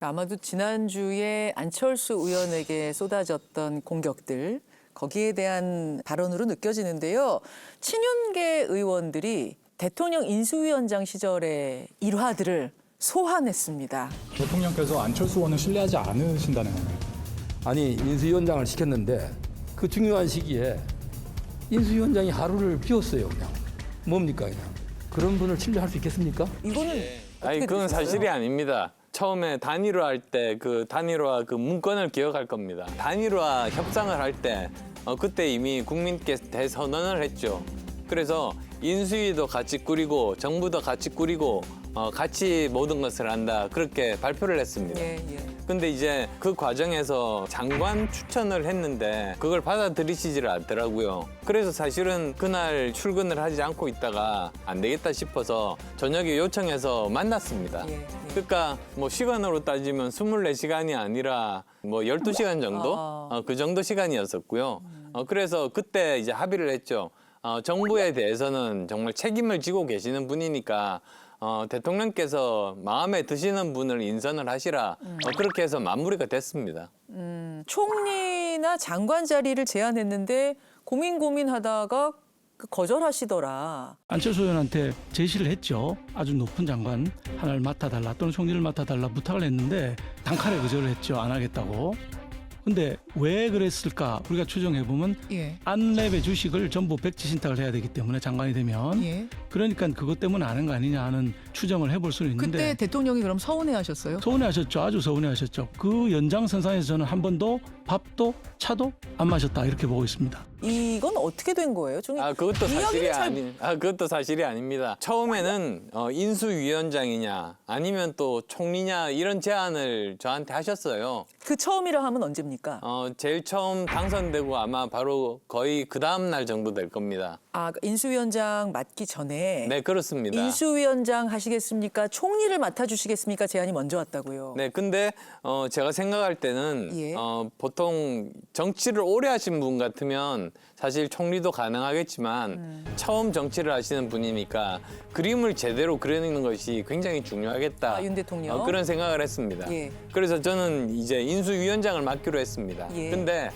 아마도 지난주에 안철수 의원에게 쏟아졌던 공격들, 거기에 대한 발언으로 느껴지는데요. 친윤계 의원들이 대통령 인수위원장 시절의 일화들을 소환했습니다. 대통령께서 안철수 의원을 신뢰하지 않으신다는 건가요? 아니, 인수위원장을 시켰는데 그 중요한 시기에 인수위원장이 하루를 비웠어요. 그냥 뭡니까 그냥 그런 분을 신뢰할 수 있겠습니까? 이거는 아니 그건 사실이 아닙니다. 처음에 단일화할 때 그 단일화 그 문건을 기억할 겁니다. 단일화 협상을 할 때 그때 이미 국민께 대선언을 했죠. 그래서 인수위도 같이 꾸리고 정부도 같이 꾸리고 같이 모든 것을 한다 그렇게 발표를 했습니다. 예, 예. 근데 이제 그 과정에서 장관 추천을 했는데 그걸 받아들이시지를 않더라고요. 그래서 사실은 그날 출근을 하지 않고 있다가 안 되겠다 싶어서 저녁에 요청해서 만났습니다. 예, 예. 그러니까 뭐 시간으로 따지면 24시간이 아니라 뭐 12시간 정도? 그 정도 시간이었었고요. 그래서 그때 이제 합의를 했죠. 정부에 대해서는 정말 책임을 지고 계시는 분이니까 대통령께서 마음에 드시는 분을 인선을 하시라. 그렇게 해서 마무리가 됐습니다. 총리나 장관 자리를 제안했는데 고민하다가 거절하시더라. 안철수 의원한테 제시를 했죠. 아주 높은 장관 하나를 맡아달라 또는 총리를 맡아달라 부탁을 했는데 단칼에 거절을 했죠. 안 하겠다고. 근데 왜 그랬을까? 우리가 추정해보면 예. 안랩의 주식을 전부 백지 신탁을 해야 되기 때문에 장관이 되면 예. 그러니까 그것 때문에 아는 거 아니냐 하는 추정을 해볼 수는 있는데 그때 대통령이 그럼 서운해하셨어요? 서운해하셨죠. 아주 서운해하셨죠. 그 연장선상에서 저는 한 번도 밥도 차도 안 마셨다 이렇게 보고 있습니다. 이건 어떻게 된 거예요? 그것도 사실이 이야기는 잘- 그것도 사실이 아닙니다. 처음에는 인수위원장이냐 아니면 또 총리냐 이런 제안을 저한테 하셨어요. 그 처음이라 하면 언제입니까? 제일 처음 당선되고 아마 바로 거의 그 다음 날 정도 될 겁니다. 인수위원장 맡기 전에 네, 그렇습니다. 인수위원장 하시겠습니까? 총리를 맡아주시겠습니까? 제안이 먼저 왔다고요. 네, 근데 제가 생각할 때는 예. 보통 정치를 오래 하신 분 같으면 사실 총리도 가능하겠지만 처음 정치를 하시는 분이니까 그림을 제대로 그리는 것이 굉장히 중요하겠다. 윤 대통령. 그런 생각을 했습니다. 예. 그래서 저는 이제 인수위원장을 맡기로 했습니다. 예. 근데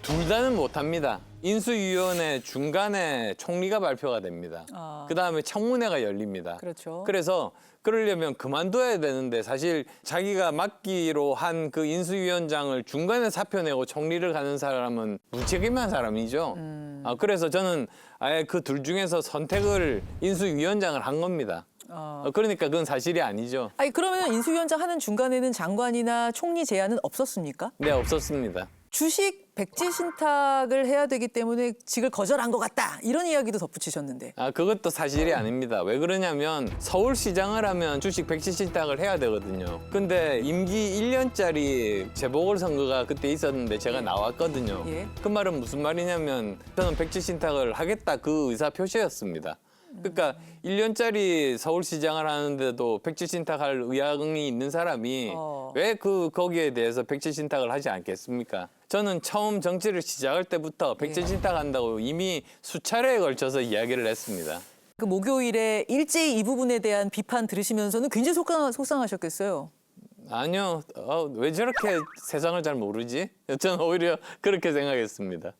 둘 다는 못합니다. 인수위원회 중간에 총리가 발표가 됩니다. 그다음에 청문회가 열립니다. 그렇죠. 그래서 그러려면 그만둬야 되는데 사실 자기가 맡기로 한 그 인수위원장을 중간에 사표 내고 총리를 가는 사람은 무책임한 사람이죠. 그래서 저는 아예 그 둘 중에서 선택을 인수위원장을 한 겁니다. 그러니까 그건 사실이 아니죠. 그러면 인수위원장 하는 중간에는 장관이나 총리 제안은 없었습니까? 네, 없었습니다. 주식 백지 신탁을 해야 되기 때문에 직을 거절한 것 같다. 이런 이야기도 덧붙이셨는데. 그것도 사실이 아닙니다. 왜 그러냐면 서울시장을 하면 주식 백지 신탁을 해야 되거든요. 근데 임기 1년짜리 재보궐선거가 그때 있었는데 제가 나왔거든요. 예. 그 말은 무슨 말이냐면 저는 백지 신탁을 하겠다 그 의사 표시였습니다. 그러니까 1년짜리 서울시장을 하는데도 백지 신탁할 의향이 있는 사람이 왜 거기에 대해서 백지 신탁을 하지 않겠습니까? 저는 처음 정치를 시작할 때부터 백지 신탁한다고 이미 수차례에 걸쳐서 이야기를 했습니다. 그 목요일에 일제히 이 부분에 대한 비판 들으시면서는 굉장히 속상하셨겠어요. 아니요. 왜 저렇게 세상을 잘 모르지? 저는 오히려 그렇게 생각했습니다.